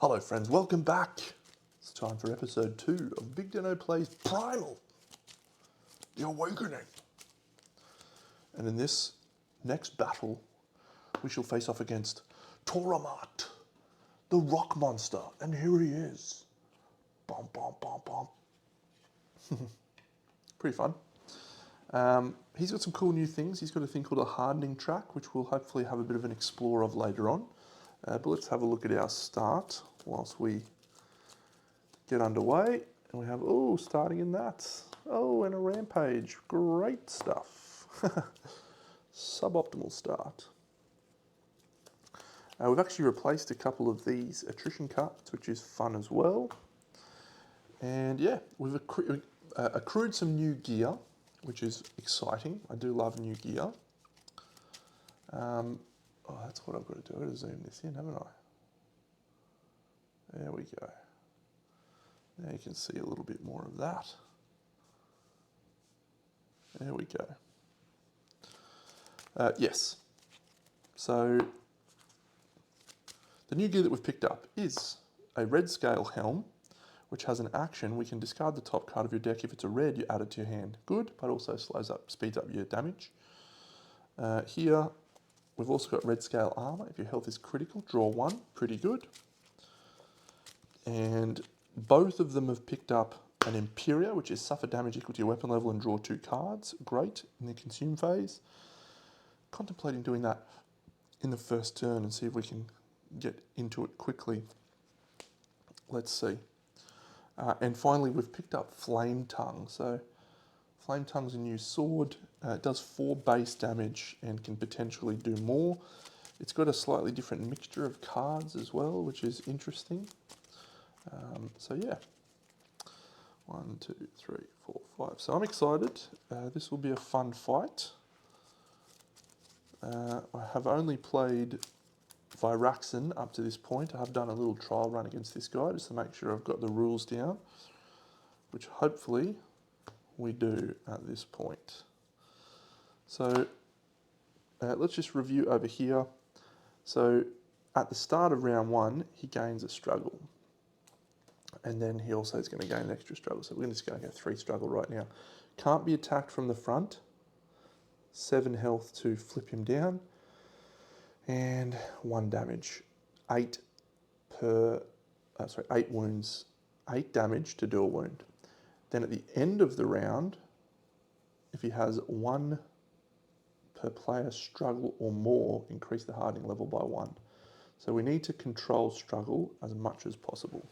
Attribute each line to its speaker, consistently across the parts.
Speaker 1: Hello friends, welcome back. It's time for episode 2 of BigDenoPlays Primal, The Awakening. And in this next battle, we shall face off against Toramat, the rock monster. And here he is. Bum, bum, bum, bum. Pretty fun. He's got some cool new things. He's got a thing called a hardening track, which we'll hopefully have a bit of an explore of later on. But let's have a look at our start whilst we get underway. And we have, starting in that. And a rampage. Great stuff. Suboptimal start. We've actually replaced a couple of these attrition cards, which is fun as well. And yeah, we've accrued some new gear, which is exciting. I do love new gear. That's what I've got to do. I've got to zoom this in, haven't I? There we go. Now you can see a little bit more of that. There we go. Yes. So the new gear that we've picked up is a red scale helm, which has an action. We can discard the top card of your deck. If it's a red, you add it to your hand. Good, but also speeds up your damage. Here, we've also got red scale armor. If your health is critical, draw 1. Pretty good. And both of them have picked up an Imperia, which is suffer damage equal to your weapon level and draw 2 cards. Great in the consume phase. Contemplating doing that in the first turn and see if we can get into it quickly. Let's see. And finally, we've picked up Flame Tongue. So Flame Tongue's a new sword. It does 4 base damage and can potentially do more. It's got a slightly different mixture of cards as well, which is interesting. So yeah, 1, 2, 3, 4, 5. So I'm excited. This will be a fun fight. I have only played Vyraxen up to this point. I have done a little trial run against this guy just to make sure I've got the rules down, which hopefully we do at this point. So let's just review over here. So at the start of round 1, he gains a struggle. And then he also is going to gain an extra struggle. So we're just going to go 3 struggle right now. Can't be attacked from the front. 7 health to flip him down. And 1 damage. 8 wounds. 8 damage to do a wound. Then at the end of the round, if he has 1 per player struggle or more, increase the hardening level by 1. So we need to control struggle as much as possible.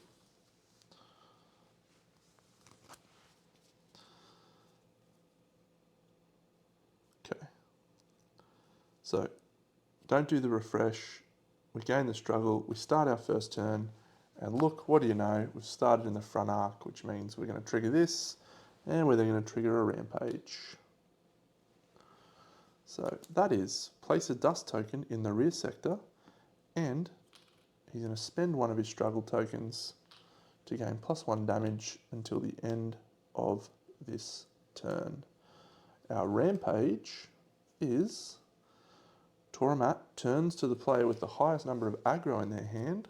Speaker 1: Okay. So don't do the refresh. We gain the struggle. We start our first turn. And look, what do you know? We've started in the front arc, which means we're going to trigger this. And we're then going to trigger a rampage. So that is, place a dust token in the rear sector, and he's going to spend 1 of his struggle tokens to gain +1 damage until the end of this turn. Our rampage is Toramat turns to the player with the highest number of aggro in their hand,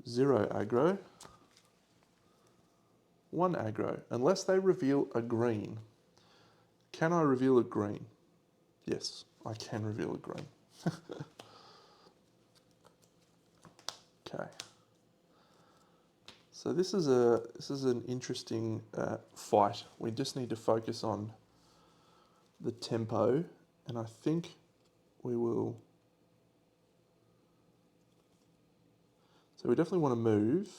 Speaker 1: 0 aggro, 1 aggro, unless they reveal a green. Can I reveal a green? Yes, I can reveal a green. Okay. So this is an interesting fight. We just need to focus on the tempo, and I think we will. So we definitely want to move.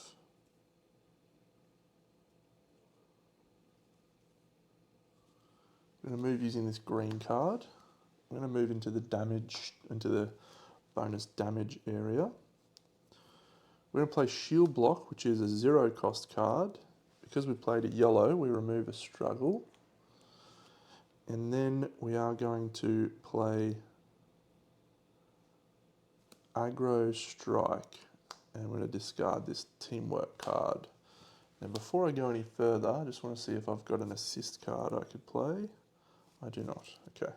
Speaker 1: I'm going to move using this green card. I'm going to move into the bonus damage area. We're going to play Shield Block, which is a 0 cost card. Because we played a yellow, we remove a struggle. And then we are going to play Aggro Strike. And we're going to discard this Teamwork card. Now before I go any further, I just want to see if I've got an assist card I could play. I do not. Okay.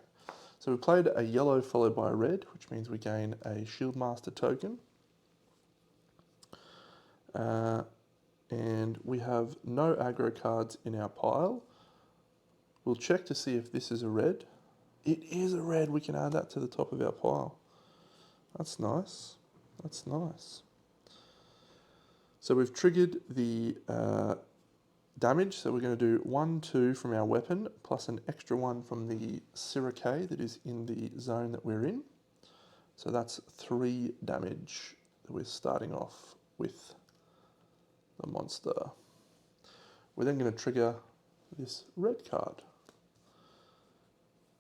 Speaker 1: So we played a yellow followed by a red, which means we gain a Shieldmaster token. And we have no aggro cards in our pile. We'll check to see if this is a red. It is a red. We can add that to the top of our pile. That's nice. That's nice. So we've triggered the damage. So we're going to do 1, 2 from our weapon, plus an extra 1 from the Sirike that is in the zone that we're in. So that's 3 damage that we're starting off with the monster. We're then going to trigger this red card.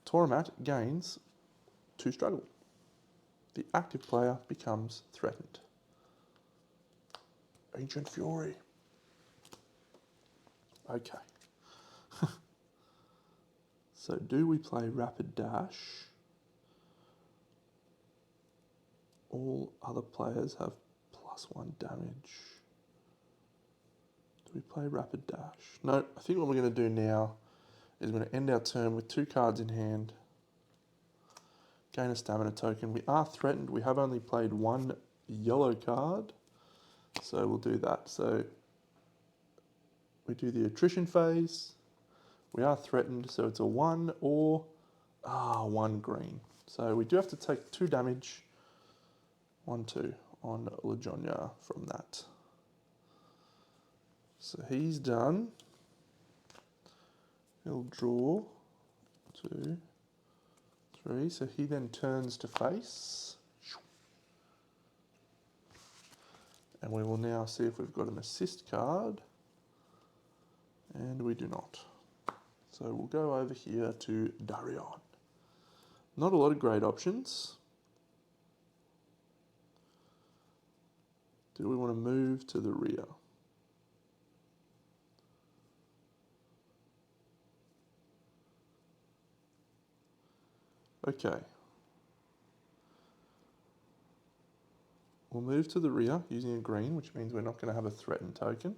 Speaker 1: Toramat gains 2 struggle. The active player becomes threatened. Ancient Fury. Okay. So do we play Rapid Dash? All other players have +1 damage. Do we play Rapid Dash? No, I think what we're going to do now is we're going to end our turn with 2 cards in hand. Gain a stamina token. We are threatened. We have only played 1 yellow card. So we'll do that. So we do the attrition phase. We are threatened, so it's a 1 or 1 green. So we do have to take 2 damage. 1, 2 on Lajonia from that. So he's done. He'll draw 2, 3. So he then turns to face. And we will now see if we've got an assist card. And we do not. So we'll go over here to Darion. Not a lot of great options. Do we want to move to the rear? Okay. We'll move to the rear using a green, which means we're not going to have a threatened token.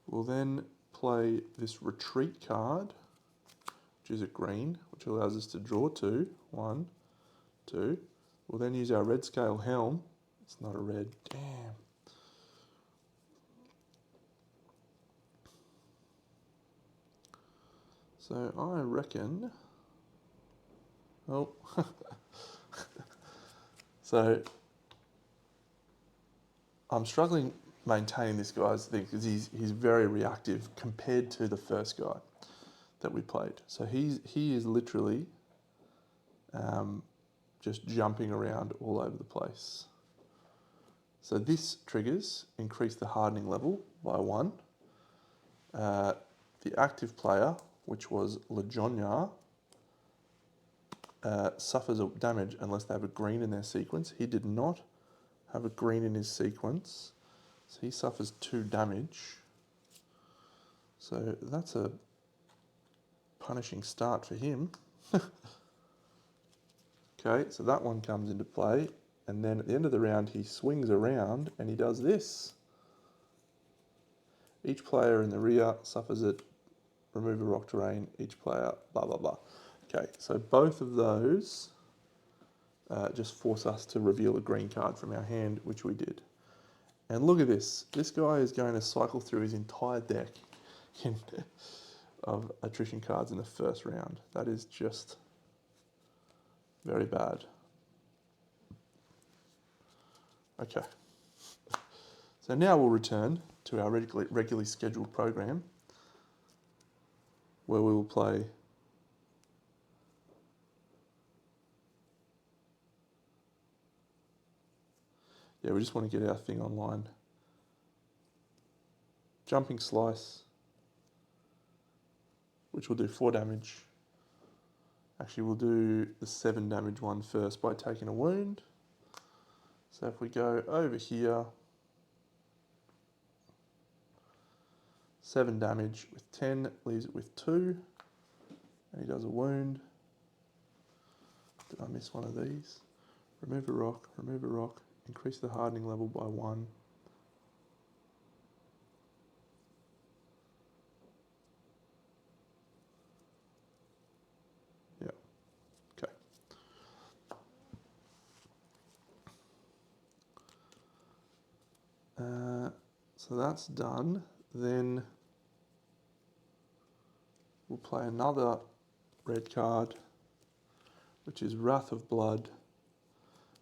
Speaker 1: We'll then play this retreat card, which is a green, which allows us to draw 2. 1, 2. We'll then use our red scale helm. It's not a red. Damn. So I reckon... Oh. So I'm struggling maintaining this guy's thing because he's very reactive compared to the first guy that we played. So he is literally just jumping around all over the place. So this triggers increase the hardening level by 1. The active player, which was Lajonia, suffers a damage unless they have a green in their sequence. He did not have a green in his sequence, so he suffers 2 damage. So that's a punishing start for him. Okay, so that one comes into play, and then at the end of the round he swings around and he does this. Each player in the rear suffers it, remove a rock terrain, each player, blah, blah, blah. Okay, so both of those just force us to reveal a green card from our hand, which we did. And look at this. This guy is going to cycle through his entire deck of attrition cards in the first round. That is just very bad. Okay. So now we'll return to our regularly scheduled program where we will play we just want to get our thing online. Jumping Slice, which will do 4 damage. Actually, we'll do the 7 damage one first by taking a wound. So if we go over here, 7 damage with 10, leaves it with 2, and he does a wound. Did I miss one of these? Remove a rock, increase the hardening level by 1. Yeah, okay. So that's done. Then we'll play another red card, which is Wrath of Blood.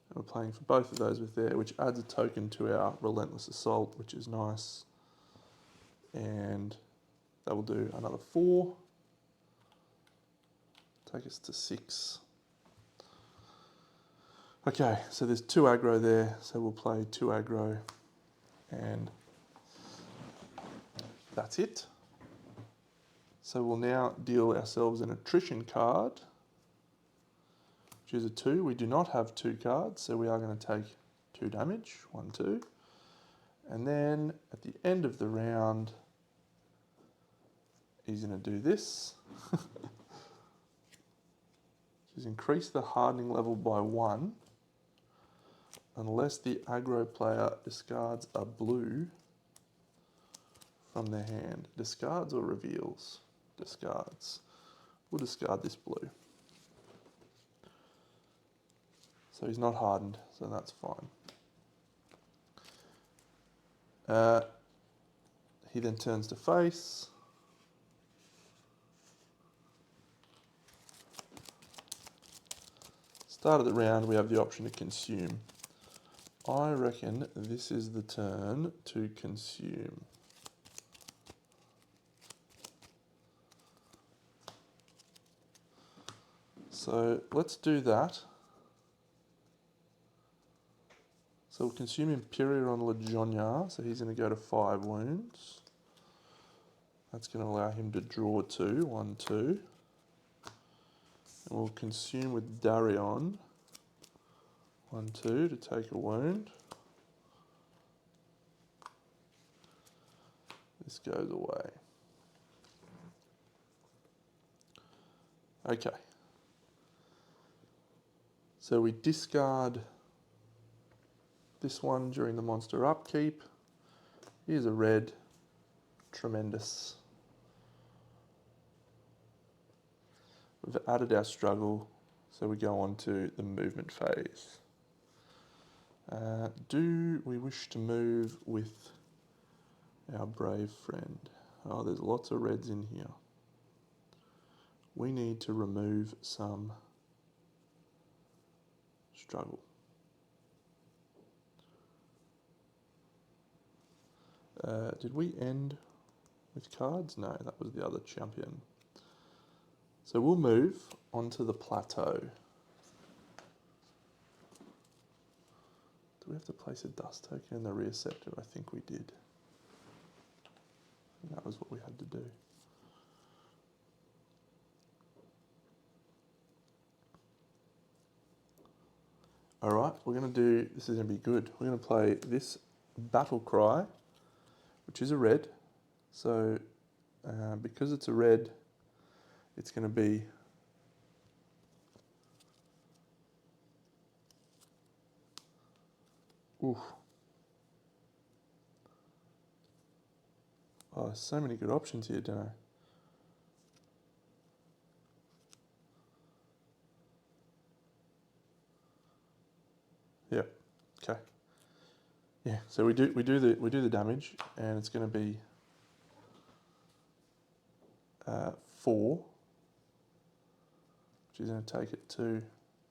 Speaker 1: And we're playing for both of those with there, which adds a token to our Relentless Assault, which is nice. And that will do another 4. Take us to 6. Okay, so there's 2 aggro there, so we'll play 2 aggro, and that's it. So we'll now deal ourselves an attrition card, which is a 2. We do not have 2 cards, so we are going to take 2 damage, 1, 2. And then at the end of the round, he's going to do this. Which is increase the hardening level by 1, unless the aggro player discards a blue from their hand. Discards or reveals? Discards. We'll discard this blue. So he's not hardened, so that's fine. He then turns to face. Start of the round, we have the option to consume. I reckon this is the turn to consume. So let's do that. So we'll consume Imperial on Legionnaire, so he's going to go to 5 wounds. That's going to allow him to draw 2, 1, 2. And we'll consume with Darion, 1, 2 to take a wound. This goes away. Okay. So we discard this one during the monster upkeep. Here's a red. Tremendous. We've added our struggle, so we go on to the movement phase. Do we wish to move with our brave friend? Oh, there's lots of reds in here. We need to remove some struggle. Did we end with cards? No, that was the other champion. So we'll move onto the plateau. Do we have to place a dust token in the rear sector? I think we did. And that was what we had to do. All right, we're going to do, this is going to be good. We're going to play this Battle Cry, which is a red. So because it's a red, it's going to be oof. Oh, so many good options here, don't I? Yeah. Okay. Yeah. So we do the damage, and it's going to be 4, which is going to take it to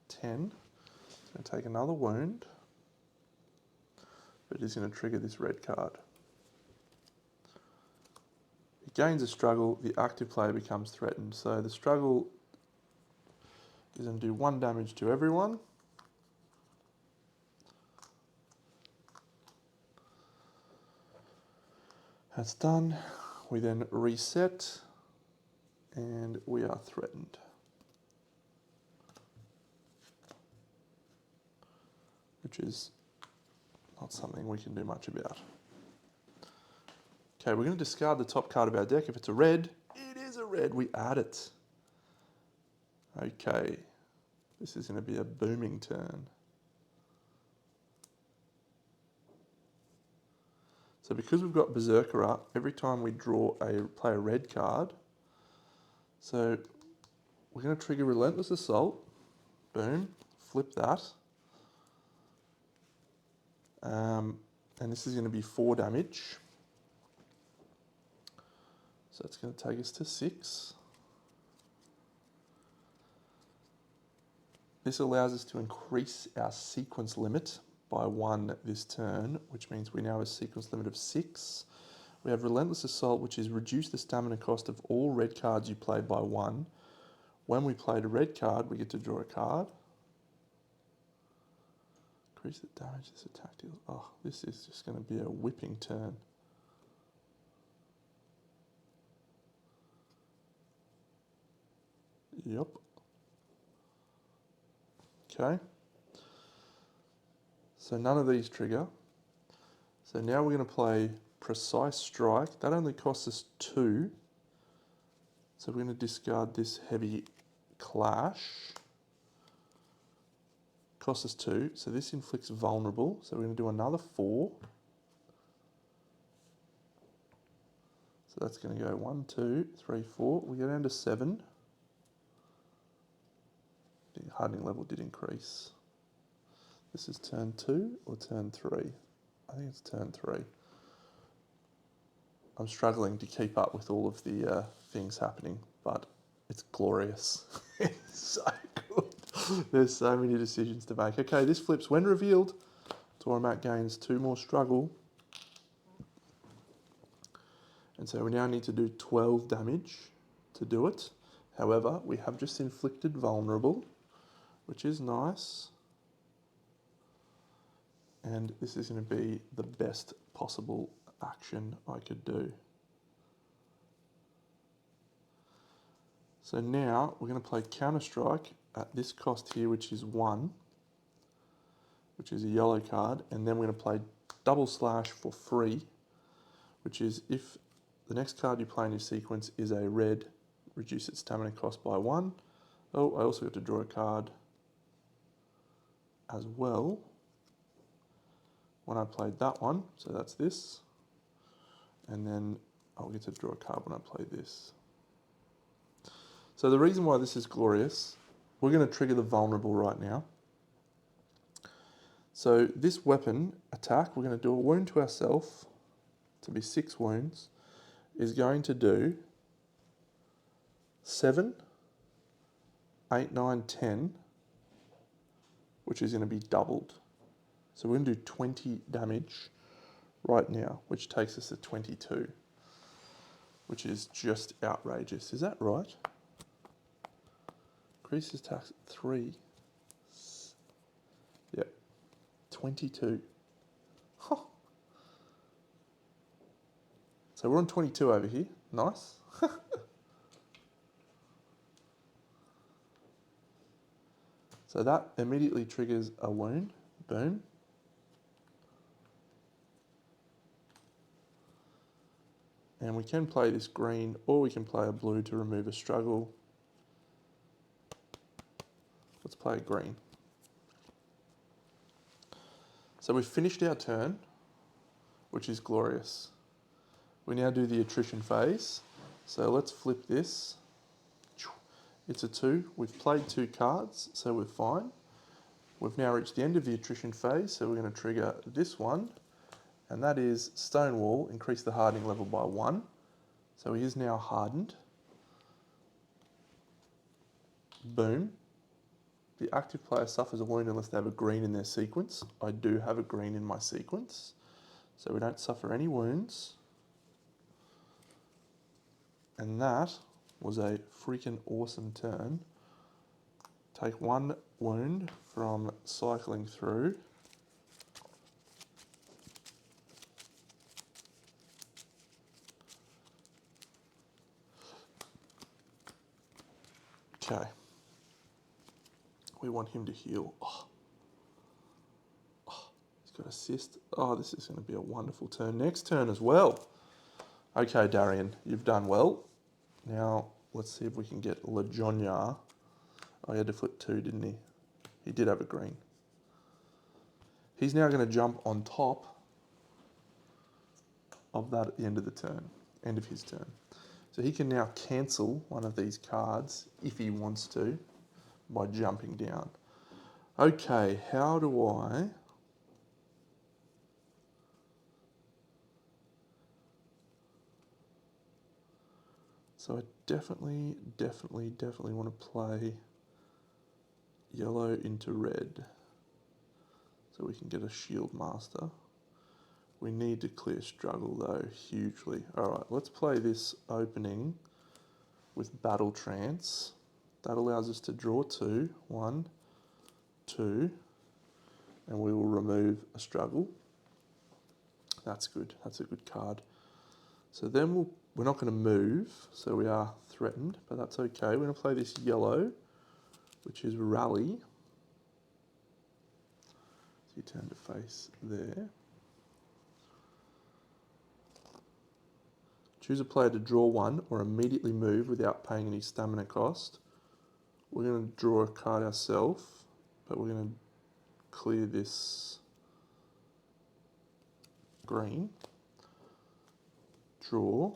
Speaker 1: 10. It's going to take another wound, but it's going to trigger this red card. It gains a struggle. The active player becomes threatened. So the struggle is going to do 1 damage to everyone. That's done. We then reset, and we are threatened. Which is not something we can do much about. Okay, we're going to discard the top card of our deck. If it's a red, it is a red. We add it. Okay, this is going to be a booming turn. So because we've got Berserker up, every time we play a red card, so we're going to trigger Relentless Assault. Boom, flip that. And this is going to be 4 damage. So that's going to take us to 6. This allows us to increase our sequence limit by 1 this turn, which means we now have a sequence limit of 6. We have Relentless Assault, which is reduce the stamina cost of all red cards you played by 1. When we played a red card, we get to draw a card. Increase the damage this attack deals. Oh, this is just going to be a whipping turn. Yep. Okay. So none of these trigger. So now we're going to play Precise Strike. That only costs us 2. So we're going to discard this Heavy Clash. Costs us 2. So this inflicts Vulnerable. So we're going to do another 4. So that's going to go 1, 2, 3, 4. We go down to 7. The hardening level did increase. This is turn 2 or turn 3? I think it's turn 3. I'm struggling to keep up with all of the things happening, but it's glorious. It's so good. There's so many decisions to make. Okay, this flips. When revealed, Toramat gains 2 more struggle. And so we now need to do 12 damage to do it. However, we have just inflicted Vulnerable, which is nice. And this is going to be the best possible action I could do. So now we're going to play Counter Strike at this cost here, which is 1, which is a yellow card, and then we're going to play Double Slash for free, which is if the next card you play in your sequence is a red, reduce its stamina cost by 1. Oh, I also got to draw a card as well when I played that one, so that's this. And then I'll get to draw a card when I play this. So the reason why this is glorious, we're going to trigger the Vulnerable right now. So this weapon attack, we're going to do a wound to ourselves to be 6 wounds, is going to do 7, 8, 9, 10, which is going to be doubled. So we're going to do 20 damage right now, which takes us to 22, which is just outrageous. Is that right? Increases attack 3. Yep. 22. Huh. So we're on 22 over here. Nice. So that immediately triggers a wound. Boom. And we can play this green, or we can play a blue to remove a struggle. Let's play a green. So we've finished our turn, which is glorious. We now do the attrition phase. So let's flip this. It's a 2. We've played 2 cards, so we're fine. We've now reached the end of the attrition phase, so we're going to trigger this one. And that is Stonewall, increase the hardening level by 1. So he is now hardened. Boom. The active player suffers a wound unless they have a green in their sequence. I do have a green in my sequence, so we don't suffer any wounds. And that was a freaking awesome turn. Take 1 wound from cycling through. Okay. We want him to heal. Oh. Oh, he's got assist. Oh, this is going to be a wonderful turn. Next turn as well. Okay, Darian, you've done well. Now, let's see if we can get LeJonya. Oh, he had to flip 2, didn't he? He did have a green. He's now going to jump on top of that at the end of the turn, end of his turn. So he can now cancel one of these cards if he wants to by jumping down. Okay, how do I... So I definitely want to play yellow into red so we can get a shield master. We need to clear struggle though, hugely. Alright, let's play this opening with Battle Trance. That allows us to draw 2, 1, 2, and we will remove a struggle. That's good, that's a good card. So then we're not going to move, so we are threatened, but that's okay. We're going to play this yellow, which is Rally. So you turn to face there. Choose a player to draw 1 or immediately move without paying any stamina cost. We're going to draw a card ourselves, but we're going to clear this green. Draw.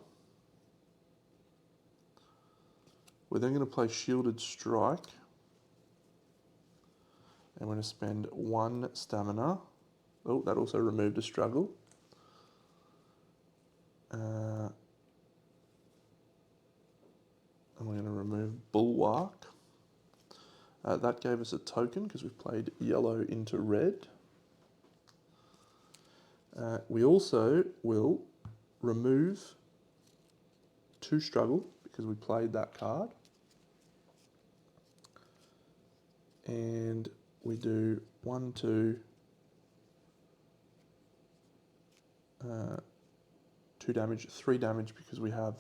Speaker 1: We're then going to play Shielded Strike. And we're going to spend 1 stamina. Oh, that also removed a struggle. And we're going to remove Bulwark. That gave us a token because we've played yellow into red. We also will remove 2 struggle because we played that card. And we do 1, 2, 2 damage, 3 damage because we have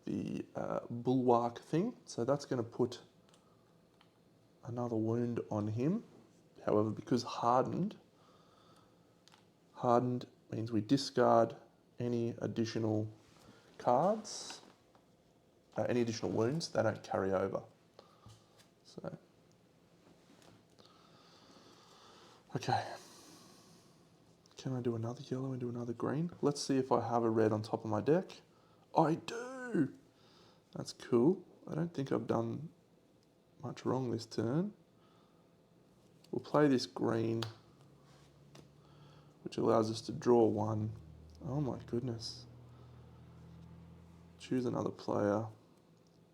Speaker 1: the Bulwark thing. So that's going to put another wound on him. However, because hardened means we discard any additional cards, any additional wounds, they don't carry over. So, okay. Can I do another yellow and do another green? Let's see if I have a red on top of my deck. I do! That's cool. I don't think I've done much wrong this turn. We'll play this green, which allows us to draw 1. Oh my goodness. Choose another player.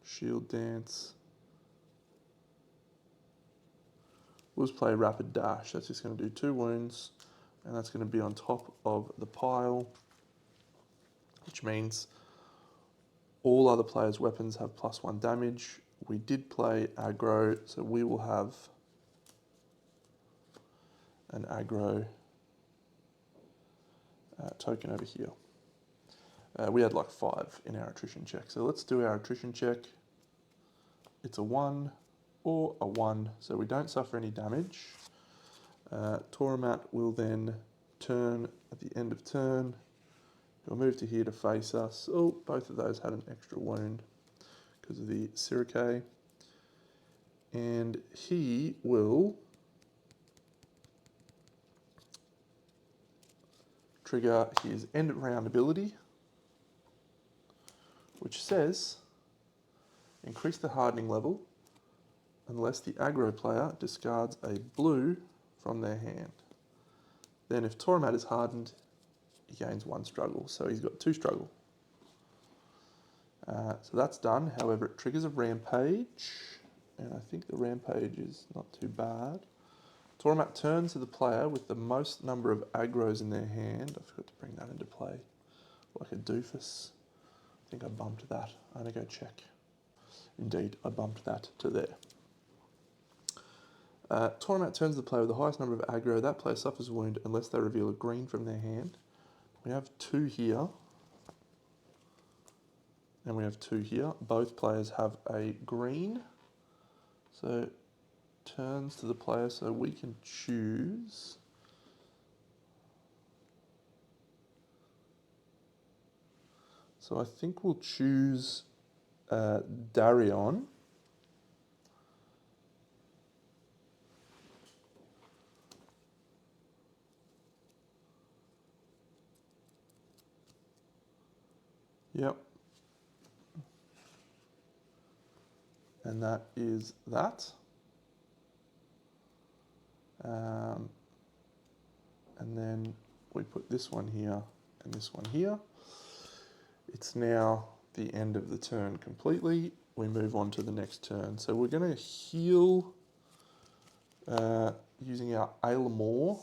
Speaker 1: Shield Dance. We'll just play Rapid Dash. That's just going to do 2 wounds, and that's going to be on top of the pile, which means all other players' weapons have +1 damage. We did play aggro, so we will have an aggro token over here. We had like 5 in our attrition check. So let's do our attrition check. It's a 1 or a 1, so we don't suffer any damage. Toramat will then turn at the end of turn. He'll move to here to face us. Oh, both of those had an extra wound because of the Sirike. And he will trigger his end of round ability, which says increase the hardening level unless the aggro player discards a blue from their hand. Then if Toramat is hardened, he gains 1 struggle, so he's got 2 struggle. So that's done. However, it triggers a rampage, and I think the rampage is not too bad. Toramat turns to the player with the most number of aggros in their hand. I forgot to bring that into play, like a doofus. I think I bumped that. I'm going to go check. Indeed, I bumped that to there. Toramat turns to the player with the highest number of aggro. That player suffers a wound unless they reveal a green from their hand. We have 2 here. And we have 2 here. Both players have a green. So turns to the player so we can choose. So I think we'll choose Darion. Yep. And that is that. And then we put this one here and this one here. It's now the end of the turn completely, we move on to the next turn. So we're going to heal using our Ailemore.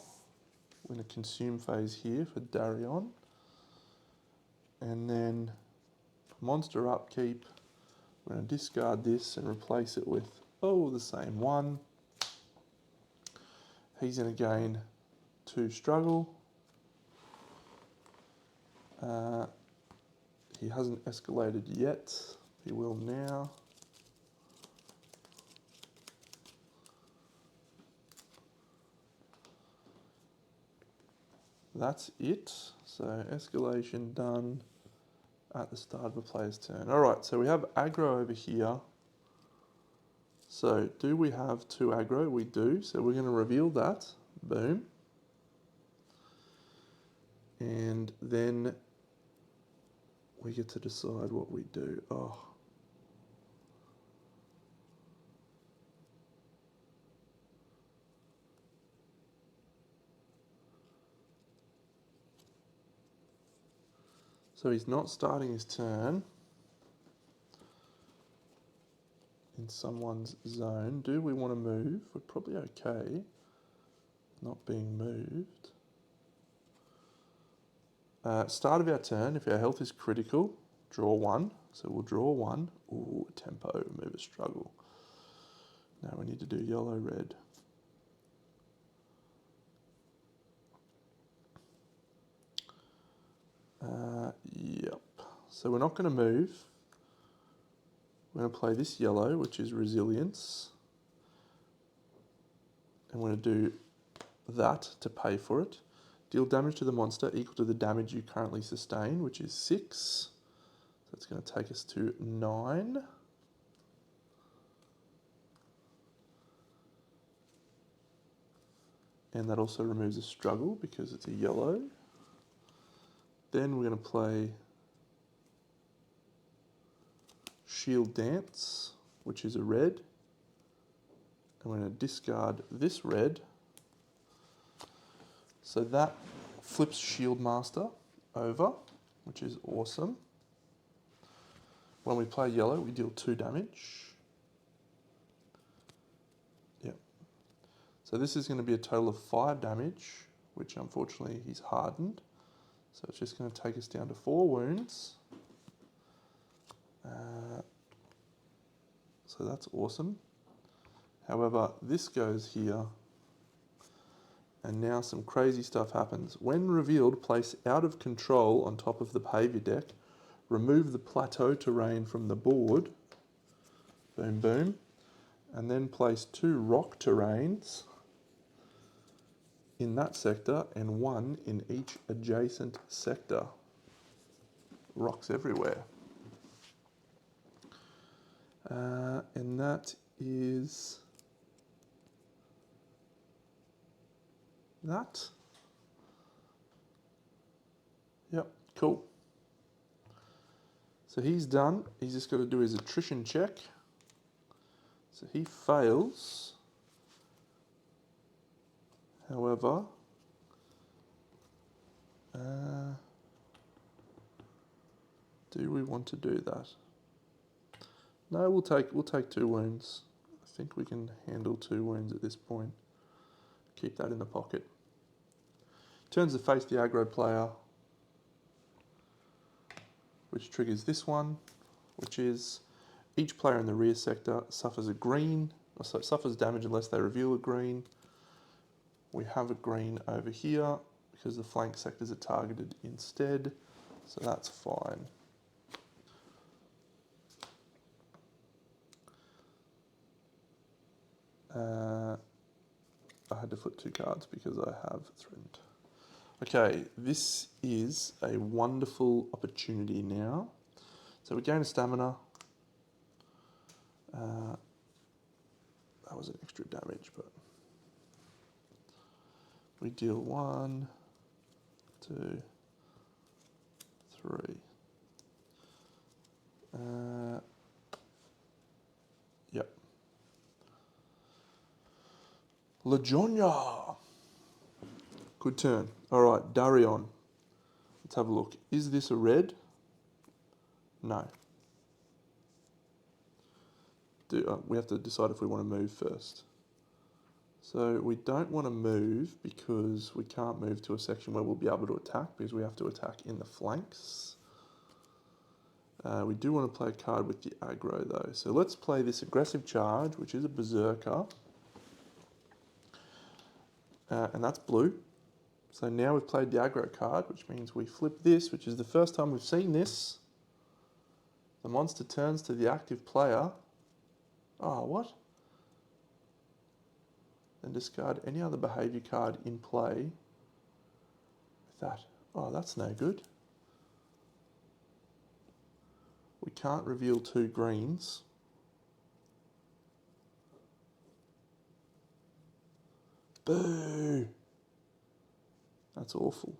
Speaker 1: We're going to consume phase here for Darion. And then monster upkeep, we're going to discard this and replace it with, the same one. He's going to gain 2 struggle. He hasn't escalated yet. He will now. That's it. So escalation done at the start of a player's turn. All right, so we have aggro over here. So do we have 2 aggro? We do. So we're going to reveal that. Boom. And then we get to decide what we do. So he's not starting his turn in someone's zone. Do we want to move? We're probably okay not being moved. Start of our turn, if our health is critical, draw 1. So we'll draw 1. Ooh, tempo, remove a struggle. Now we need to do yellow, red. Yep. So we're not going to move. We're going to play this yellow, which is resilience. And we're going to do that to pay for it. Deal damage to the monster equal to the damage you currently sustain, which is 6. So it's going to take us to 9. And that also removes a struggle because it's a yellow. Then we're going to play Shield Dance, which is a red. And we're going to discard this red. So that flips Shield Master over, which is awesome. When we play yellow, we deal 2 damage. Yep. So this is going to be a total of 5 damage, which unfortunately he's hardened. So it's just going to take us down to 4 wounds. So that's awesome. However, this goes here. And now some crazy stuff happens. When revealed, place out of control on top of the behavior deck. Remove the plateau terrain from the board. Boom, boom. And then place 2 rock terrains in that sector and 1 in each adjacent sector. Rocks everywhere. And that is that. Yep, cool. So he's done. He's just got to do his attrition check. So he fails. However, do we want to do that? No, we'll take 2 wounds. I think we can handle 2 wounds at this point. Keep that in the pocket. Turns to face the aggro player, which triggers this one, which is each player in the rear sector suffers suffers damage unless they reveal a green. We have a green over here because the flank sectors are targeted instead, so that's fine. I had to flip 2 cards because I have threatened. Okay, this is a wonderful opportunity now. So we gain a stamina. That was an extra damage, but we deal 1, 2, 3. Yep. Lajonia. Good turn. All right, Darion. Let's have a look. Is this a red? No. We have to decide if we want to move first. So we don't want to move because we can't move to a section where we'll be able to attack because we have to attack in the flanks. We do want to play a card with the aggro though. So let's play this aggressive charge, which is a berserker. And that's blue. So now we've played the aggro card, which means we flip this, which is the first time we've seen this. The monster turns to the active player. Oh, what? Then discard any other behavior card in play with that. Oh, that's no good. We can't reveal 2 greens. Boo! That's awful.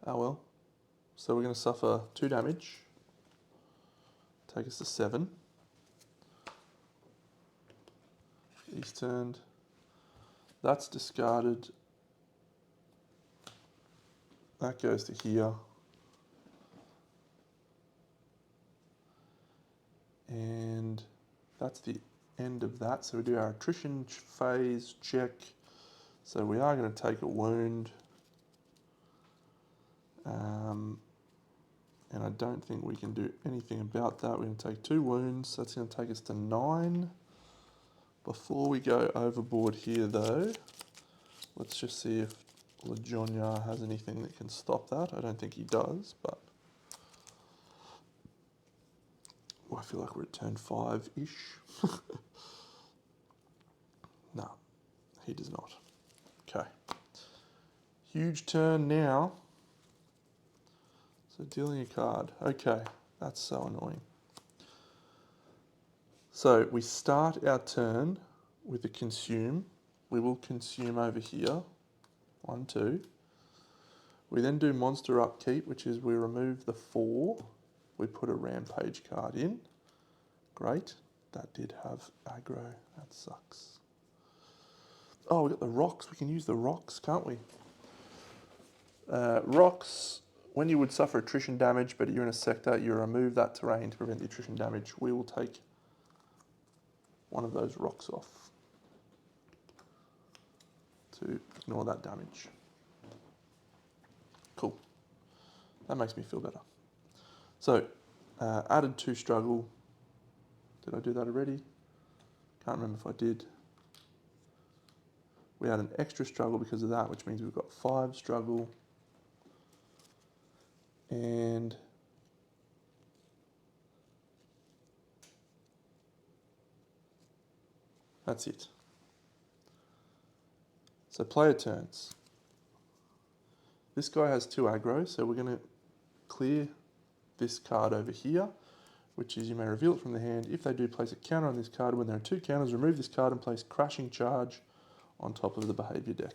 Speaker 1: Oh well. So we're going to suffer 2 damage. Take us to 7. He's turned. That's discarded. That goes to here. And that's the end of that. So we do our attrition phase check. So we are going to take a wound. And I don't think we can do anything about that. We're going to take 2 wounds. That's going to take us to 9. Before we go overboard here though, let's just see if Lejonia has anything that can stop that. I don't think he does, but I feel like we're at turn 5-ish. No, he does not. Okay. Huge turn now. So dealing a card. Okay, that's so annoying. So we start our turn with a consume. We will consume over here. 1, 2. We then do monster upkeep, which is we remove the 4. We put a rampage card in. Great. That did have aggro. That sucks. Oh, we got the rocks. We can use the rocks, can't we? Rocks, when you would suffer attrition damage, but you're in a sector, you remove that terrain to prevent the attrition damage. We will take one of those rocks off to ignore that damage. Cool. That makes me feel better. So, added 2 struggle. Did I do that already? Can't remember if I did. We had an extra struggle because of that, which means we've got 5 struggle. And that's it. So player turns. This guy has 2 aggro, so we're going to clear this card over here, which is you may reveal it from the hand. If they do place a counter on this card, when there are 2 counters, remove this card and place Crushing Charge on top of the behavior deck.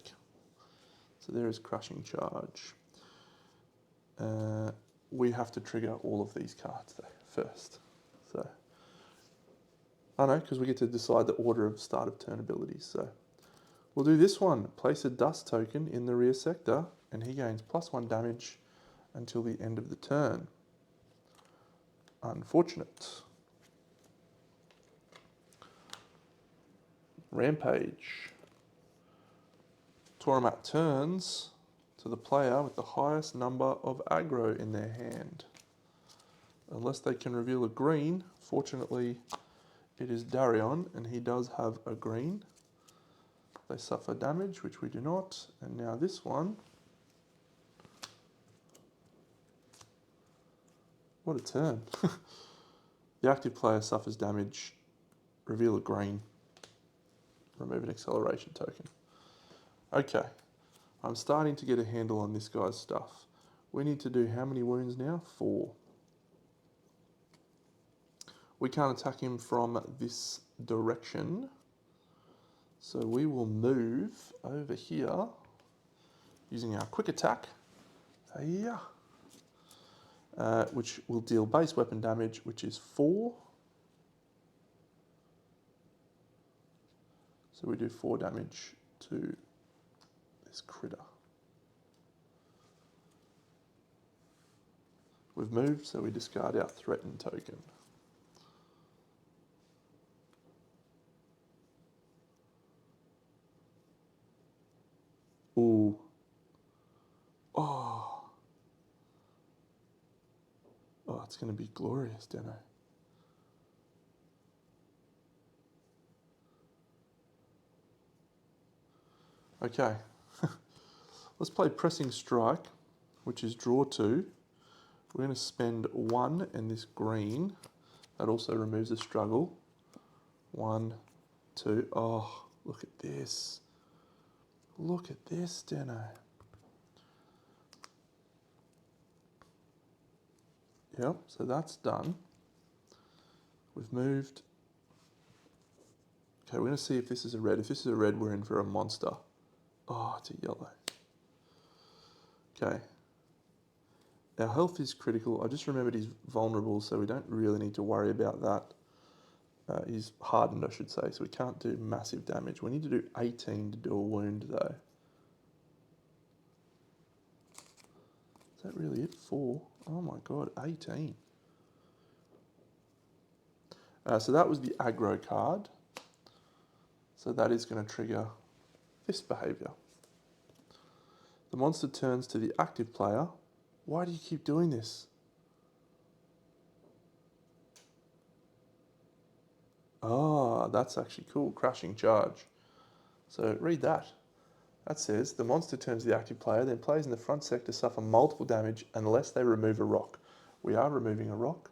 Speaker 1: So there is Crushing Charge. We have to trigger all of these cards though, first. So, I know, because we get to decide the order of start of turn abilities. So we'll do this one. Place a dust token in the rear sector, and he gains +1 damage until the end of the turn. Unfortunate. Rampage. Toramat turns to the player with the highest number of aggro in their hand. Unless they can reveal a green, fortunately it is Darion, and he does have a green. They suffer damage, which we do not. And now this one. What a turn. The active player suffers damage, reveal a green, remove an acceleration token. Okay, I'm starting to get a handle on this guy's stuff. We need to do how many wounds now? 4. We can't attack him from this direction, so we will move over here using our quick attack, which will deal base weapon damage, which is 4. So we do 4 damage to this critter. We've moved, so we discard our threatened token. Ooh. Oh. Oh, it's going to be glorious, Deno. Okay. Let's play Pressing Strike, which is draw 2. We're going to spend 1 and this green. That also removes a struggle. 1, 2. Oh, look at this. Look at this, Deno. Yep, so that's done. We've moved. Okay, we're going to see if this is a red. If this is a red, we're in for a monster. Oh, it's a yellow. Okay. Our health is critical. I just remembered he's vulnerable, so we don't really need to worry about that. He's hardened, I should say, so we can't do massive damage. We need to do 18 to do a wound, though. Is that really it? 4? Oh my god, 18. So that was the aggro card. So that is going to trigger this behaviour. The monster turns to the active player. Why do you keep doing this? Ah, that's actually cool. Crashing charge. So read that. That says, the monster turns to the active player, then players in the front sector suffer multiple damage unless they remove a rock. We are removing a rock.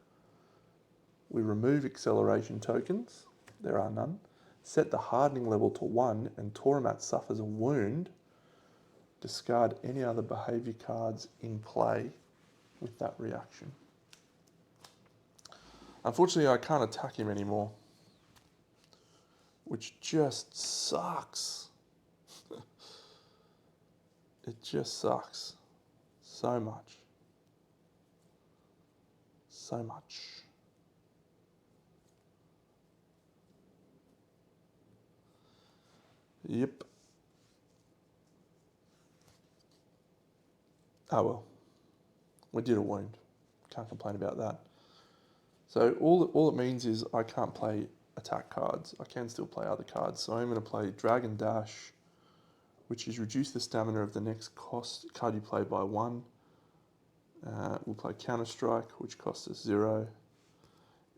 Speaker 1: We remove acceleration tokens. There are none. Set the hardening level to 1 and Toramat suffers a wound. Discard any other behaviour cards in play with that reaction. Unfortunately, I can't attack him anymore, which just sucks. It just sucks so much. So much. Yep. Oh well. We did a wound. Can't complain about that. So all it means is I can't play attack cards. I can still play other cards. So I'm going to play Dragon Dash, which is reduce the stamina of the next card you play by 1. We'll play Counter Strike, which costs us 0.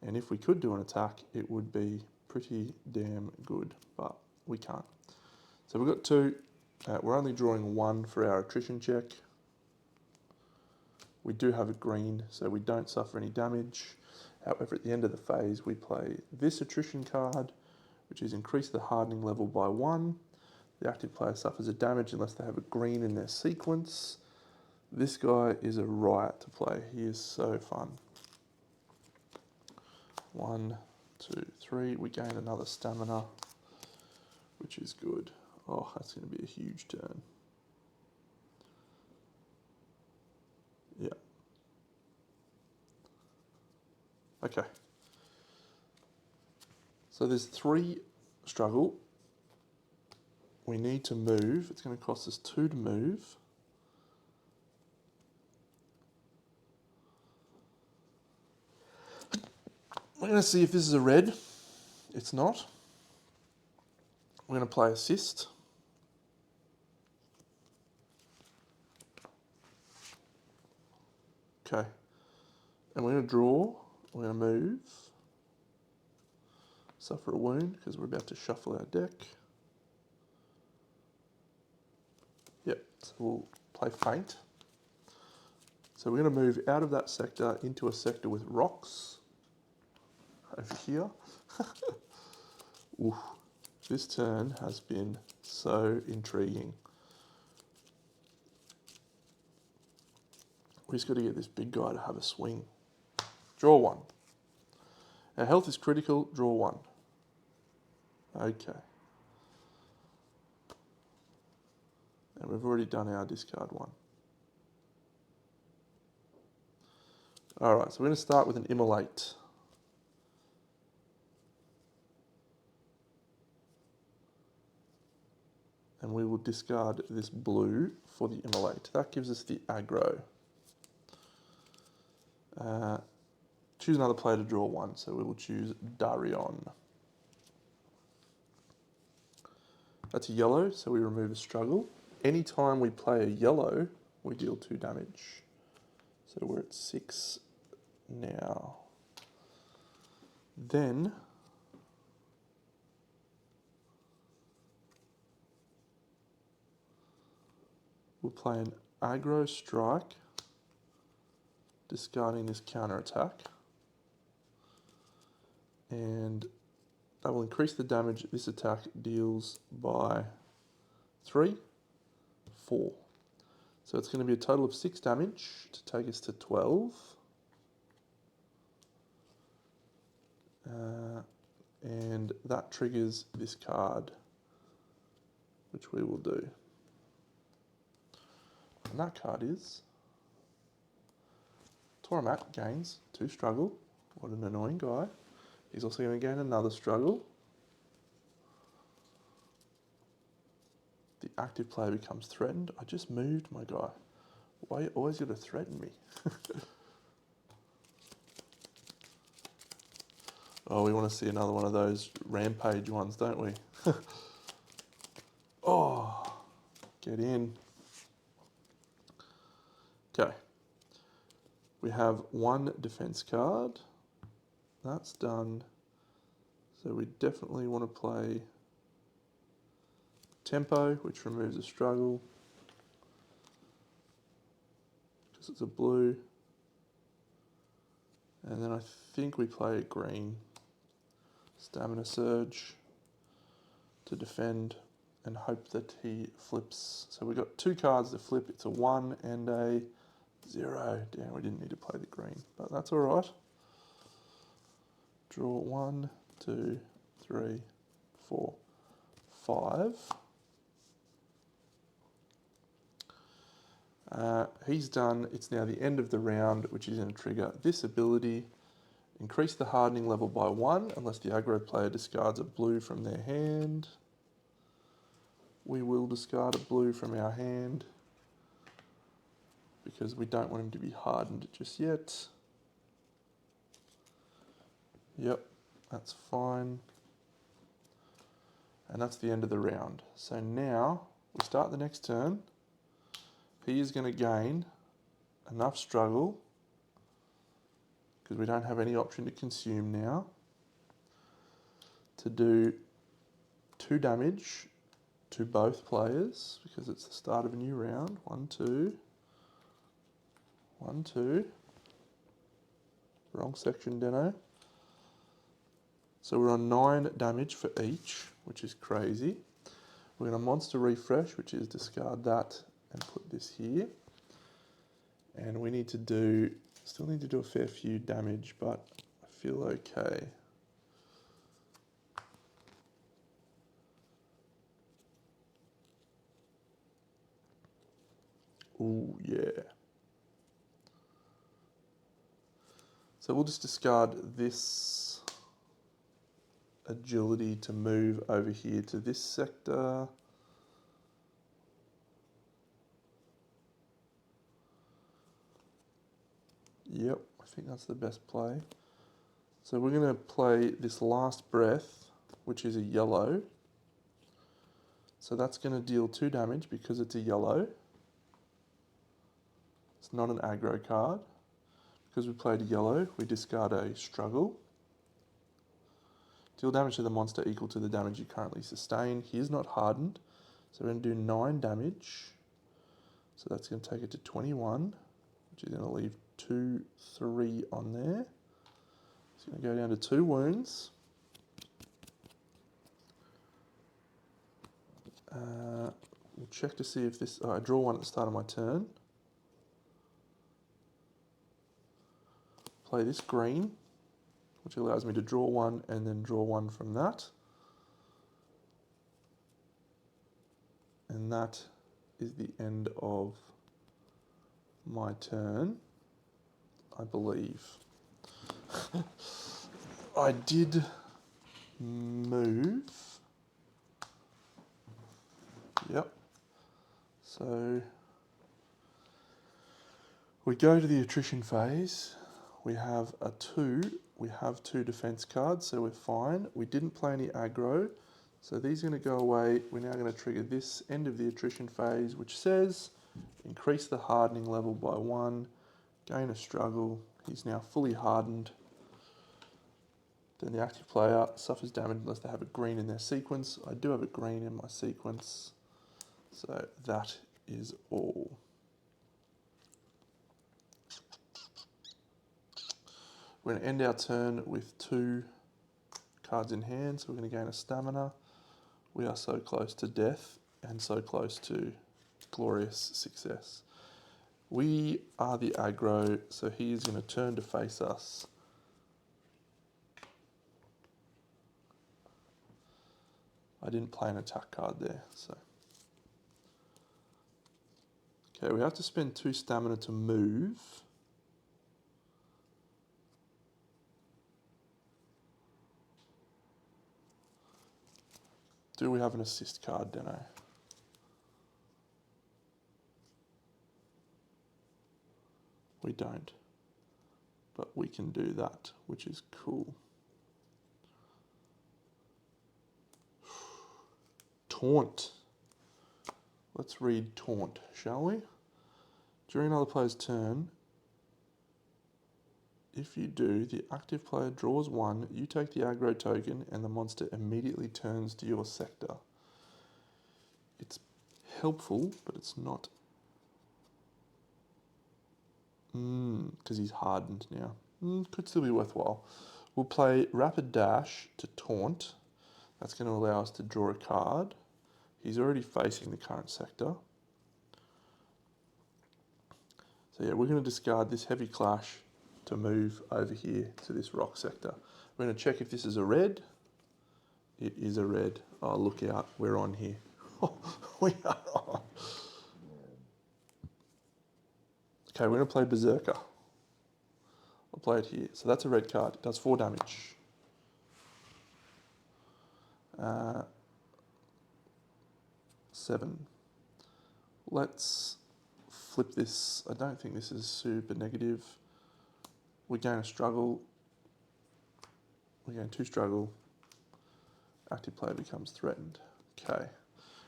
Speaker 1: And if we could do an attack, it would be pretty damn good, but we can't. So we've got 2. We're only drawing 1 for our attrition check. We do have a green, so we don't suffer any damage. However, at the end of the phase, we play this attrition card, which is increase the hardening level by 1. The active player suffers a damage unless they have a green in their sequence. This guy is a riot to play. He is so fun. 1, 2, 3. We gain another stamina, which is good. Oh, that's going to be a huge turn. Yeah. Okay. So there's 3 struggle. We need to move. It's going to cost us 2 to move. We're going to see if this is a red. It's not. We're going to play assist. Okay. And we're going to draw. We're going to move. Suffer a wound because we're about to shuffle our deck. Yep, so we'll play feint. So we're going to move out of that sector into a sector with rocks. Over here. Oof, this turn has been so intriguing. We just got to get this big guy to have a swing. Draw 1. Our health is critical, draw 1. Okay. And we've already done our discard 1. Alright, so we're going to start with an immolate. And we will discard this blue for the immolate. That gives us the aggro. Choose another player to draw one, so we will choose Darion. That's a yellow, so we remove a struggle. Anytime we play a yellow, we deal 2 damage. So we're at 6 now. Then we'll play an aggro strike, discarding this counter attack. And that will increase the damage this attack deals by 3, 4. So it's going to be a total of 6 damage to take us to 12. And that triggers this card, which we will do. And that card is Toramat gains 2 struggle. What an annoying guy. He's also going to gain another struggle. The active player becomes threatened. I just moved my guy. Why you always got to threaten me? Oh, we want to see another one of those rampage ones, don't we? Oh, get in. Okay. We have 1 defense card. That's done. So we definitely want to play Tempo, which removes a struggle, because it's a blue. And then I think we play a green. Stamina Surge to defend and hope that he flips. So we've got 2 cards to flip. It's a 1 and a 0. Damn, we didn't need to play the green, but that's all right. Draw 1, 2, 3, 4, 5. He's done. It's now the end of the round, which is going to trigger this ability. Increase the hardening level by 1 unless the aggro player discards a blue from their hand. We will discard a blue from our hand because we don't want him to be hardened just yet. Yep, that's fine. And that's the end of the round. So now we start the next turn. He is going to gain enough struggle, because we don't have any option to consume now, to do 2 damage to both players, because it's the start of a new round. 1, 2. 1, 2. Wrong section, Deno. So we're on 9 damage for each, which is crazy. We're going to monster refresh, which is discard that and put this here. And we need to do, still need to do a fair few damage, but I feel okay. Ooh, yeah. So we'll just discard this agility to move over here to this sector. Yep, I think that's the best play. So we're going to play this last breath, which is a yellow. So that's going to deal 2 damage because it's a yellow. It's not an aggro card. Because we played a yellow, we discard a struggle. Deal damage to the monster equal to the damage you currently sustain. He is not hardened, so we're going to do 9 damage. So that's going to take it to 21, which is going to leave 2, 3 on there. It's going to go down to 2 wounds. We'll check to see if this... I draw 1 at the start of my turn. Play this green, which allows me to draw 1 and then draw 1 from that. And that is the end of my turn, I believe. I did move. Yep. So we go to the attrition phase. We have a 2. We have 2 defense cards, so we're fine. We didn't play any aggro, so these are going to go away. We're now going to trigger this end of the attrition phase, which says increase the hardening level by 1, gain a struggle. He's now fully hardened. Then the active player suffers damage unless they have a green in their sequence. I do have a green in my sequence, so that is all. We're going to end our turn with 2 cards in hand, so we're going to gain a stamina. We are so close to death and so close to glorious success. We are the aggro, so he is going to turn to face us. I didn't play an attack card there, so. Okay, we have to spend 2 stamina to move. Do we have an assist card, Deno? We don't. But we can do that, which is cool. Taunt. Let's read Taunt, shall we? During another player's turn, if you do, the active player draws 1, you take the aggro token, and the monster immediately turns to your sector. It's helpful, but it's not. Because he's hardened now. Could still be worthwhile. We'll play Rapid Dash to Taunt. That's going to allow us to draw a card. He's already facing the current sector. So yeah, we're going to discard this Heavy Clash to move over here to this rock sector. We're going to check if this is a red. It is a red. Oh, look out. We're on here. We are on. Okay, we're going to play Berserker. I'll play it here. So that's a red card. It does 4 damage. 7. Let's flip this. I don't think this is super negative. We gain a struggle. We gain 2 struggle. Active player becomes threatened. Okay.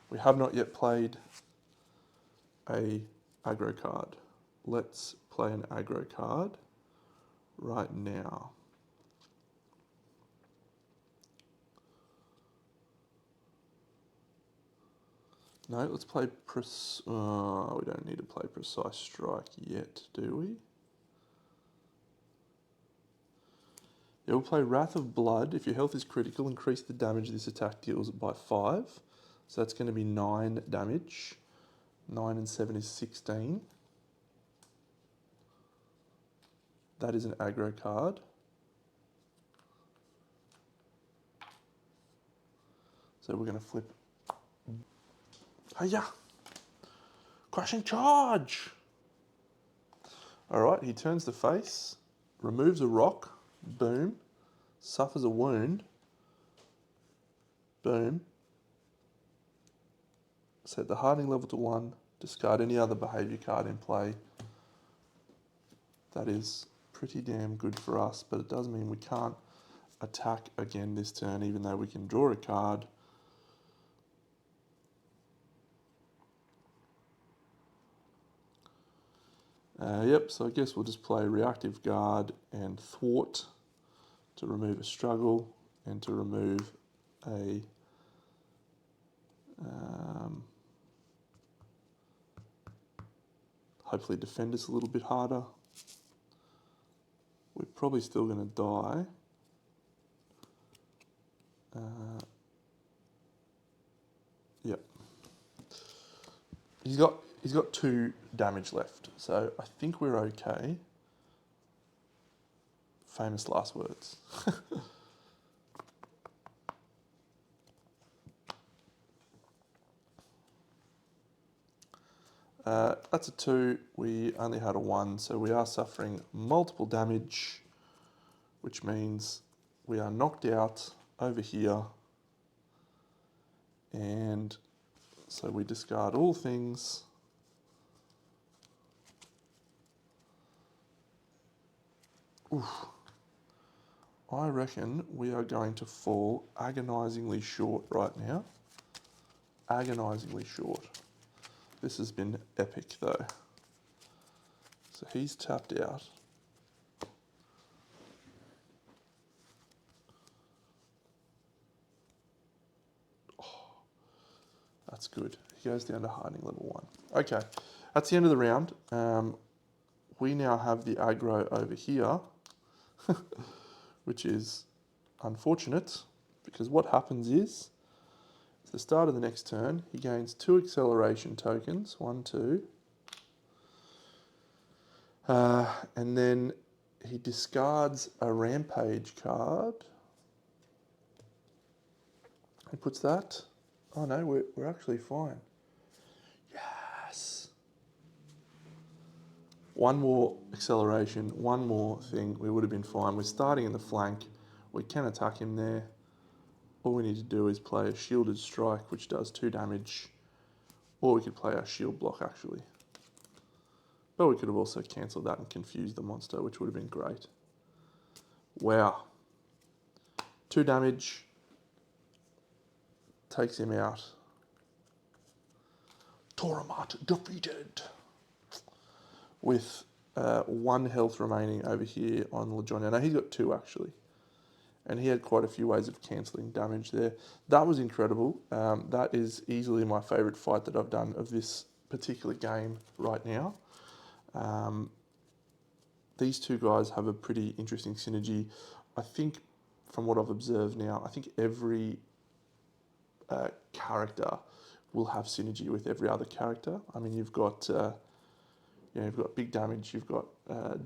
Speaker 1: We have not yet played a aggro card. Let's play an aggro card right now. No, let's play we don't need to play Precise Strike yet, do we? Yeah, we'll play Wrath of Blood. If your health is critical, increase the damage this attack deals by 5. So that's going to be 9 damage. 9 and 7 is 16. That is an aggro card. So we're going to flip. Hiya! Crushing Charge! Alright, he turns the face, removes a rock, boom, suffers a wound, boom, set the hardening level to 1, discard any other behaviour card in play. That is pretty damn good for us, but it does mean we can't attack again this turn, even though we can draw a card. Yep, so I guess we'll just play Reactive Guard and Thwart to remove a struggle and to remove a hopefully defend us a little bit harder. We're probably still going to die. Yep. He's got 2 damage left, so I think we're okay. Famous last words. That's a 2. We only had a 1, so we are suffering multiple damage, which means we are knocked out over here. And so we discard all things. I reckon we are going to fall agonisingly short right now. Agonisingly short. This has been epic though. So he's tapped out. That's good. He goes down to hardening level 1. Okay, that's the end of the round. We now have the aggro over here, which is unfortunate because what happens is, at the start of the next turn, he gains 2 acceleration tokens, 1, 2, and then he discards a rampage card. He puts that. Oh no, we're actually fine. Yes. 1 more acceleration, 1 more thing, we would have been fine. We're starting in the flank. We can attack him there. All we need to do is play a shielded strike, which does 2 damage. Or we could play our shield block actually. But we could have also cancelled that and confused the monster, which would have been great. Wow. 2 damage. Takes him out. Toramat defeated. With 1 health remaining over here on LeJohn. Now he's got 2 actually. And he had quite a few ways of cancelling damage there. That was incredible. That is easily my favourite fight that I've done of this particular game right now. These 2 guys have a pretty interesting synergy. I think from what I've observed now, I think every character will have synergy with every other character. I mean, you've got you've got big damage, you've got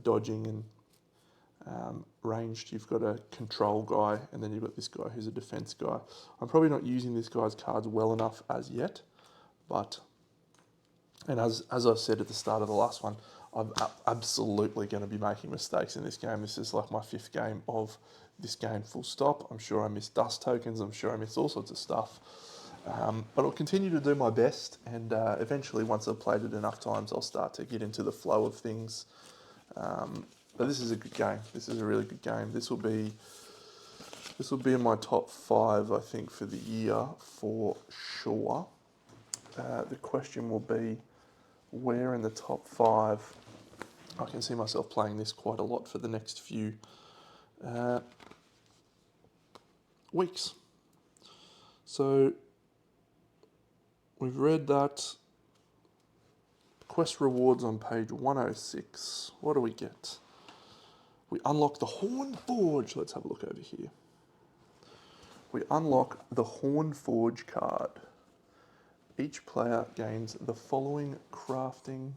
Speaker 1: dodging and ranged. You've got a control guy, and then you've got this guy who's a defense guy. I'm probably not using this guy's cards well enough as yet, but and as I said at the start of the last one, I'm absolutely going to be making mistakes in this game. This is like my 5th game of this game, full stop. I'm sure I missed dust tokens. I'm sure I missed all sorts of stuff. But I'll continue to do my best, and eventually, once I've played it enough times, I'll start to get into the flow of things. But this is a good game. This is a really good game. This will be in my top 5, I think, for the year for sure. The question will be, where in the top 5? I can see myself playing this quite a lot for the next few weeks. So we've read that quest rewards on page 106. What do we get? We unlock the Horn Forge. Let's have a look over here. We unlock the Horn Forge card. Each player gains the following crafting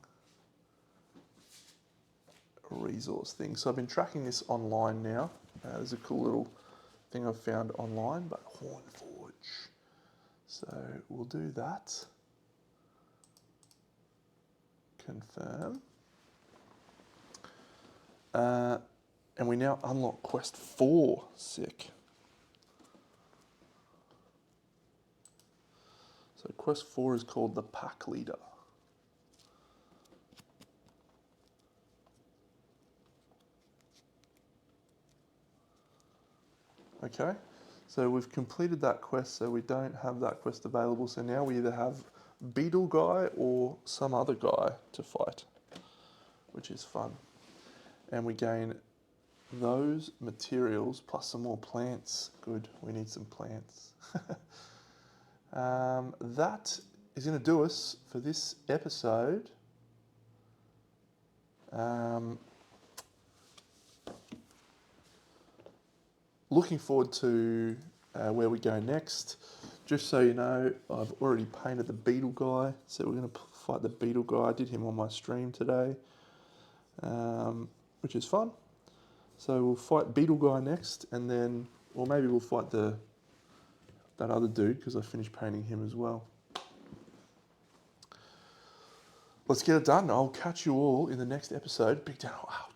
Speaker 1: resource thing. So I've been tracking this online now. There's a cool little thing I've found online, but Horn Forge. So we'll do that. Confirm. And we now unlock quest 4. Sick. So quest 4 is called the Pack Leader. Okay, so we've completed that quest, so we don't have that quest available. So now we either have Beetle Guy or some other guy to fight, which is fun. And we gain those materials plus some more plants. Good, we need some plants. That is going to do us for this episode. Looking forward to where we go next. Just so you know, I've already painted the Beetle Guy, so we're going to fight the Beetle Guy. I did him on my stream today, which is fun. So we'll fight Beetle Guy next, and then, or maybe we'll fight that other dude, because I finished painting him as well. Let's get it done. I'll catch you all in the next episode. Big Deno out.